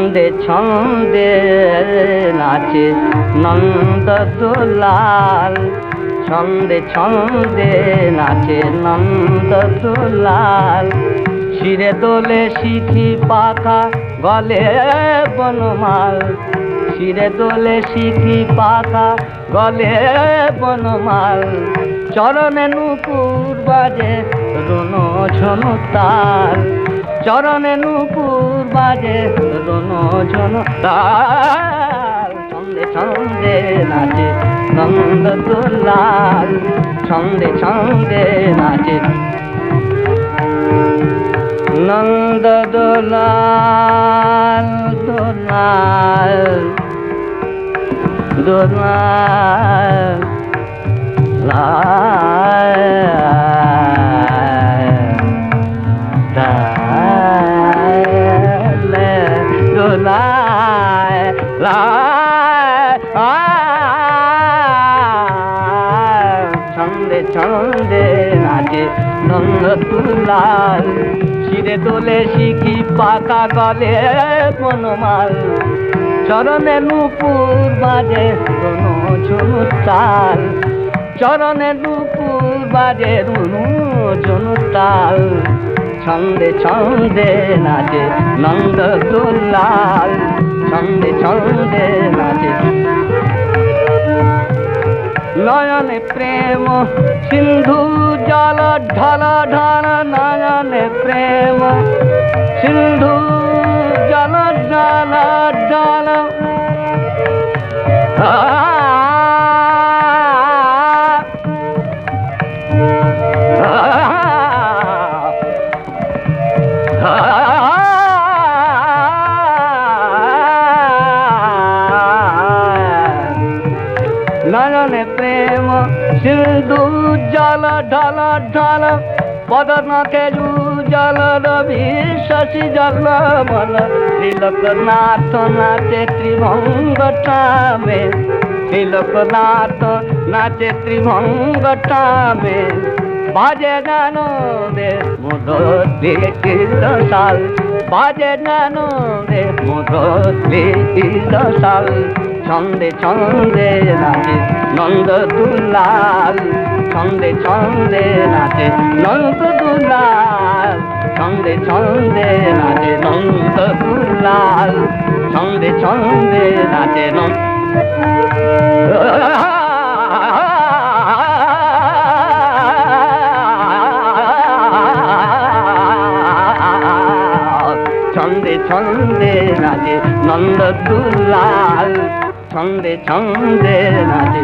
ছন্দে ছন্দে নাচে নন্দ দুলাল, ছন্দে ছন্দে নাচে নন্দ দুলাল। শিরে দোলে সিথি পাখা গলে বনমাল, শিরে দোলে সিথি পাখা গলে বনমাল। চরণে নুপুর বাজে রুনো ঝুনু তাল, চরণে নুপুর বাজে রুনো ঝুনু তাল। ছন্দে ছন্দে নাচে নন্দ দুলাল, ছন্দে ছন্দে নাচে নন্দ দুলাল। দুলাল দুলাল ছন্দে ছন্দে নাচে নন্দ দুলাল। শিরে দোলে শিখি পাকা গলে বনমাল, চরণে নুপুর বাজে রুনো ঝুনু তাল, চরণে নুপুর বাজে রুনো ঝুনু তাল। ছন্দে ছন্দে নাচে নন্দ দুলাল, ছন্দে ছন্দে নাচে। নয়নে প্রেম সিন্ধু জল ঢল ঢল, নয়নে প্রেম সিন্ধু জল জল জল। নয়নে প্রেম সিন্ধু জল ঢল ঢল, পদনকে জল রবি শশী জল মল। ত্রিলোকনাথ নাচে ত্রিভঙ্গ টামে, ত্রিলোকনাথ নাচে ত্রিভঙ্গ টামে। বাজে জানো দে মুদলি দশাল, বাজে জানো দে মুদলি দশাল। ছন্দে ছন্দে নাচে নন্দ দুলাল, ছন্দে ছন্দে নাচে নন্দ দুলাল, ছন্দে ছন্দে নাচে নন্দ দুলাল, ছন্দে ছন্দে নাচে নন্দ। ছন্দে ছন্দে নাচে নন্দ দুলাল, ছন্দে ছন্দে নাচে।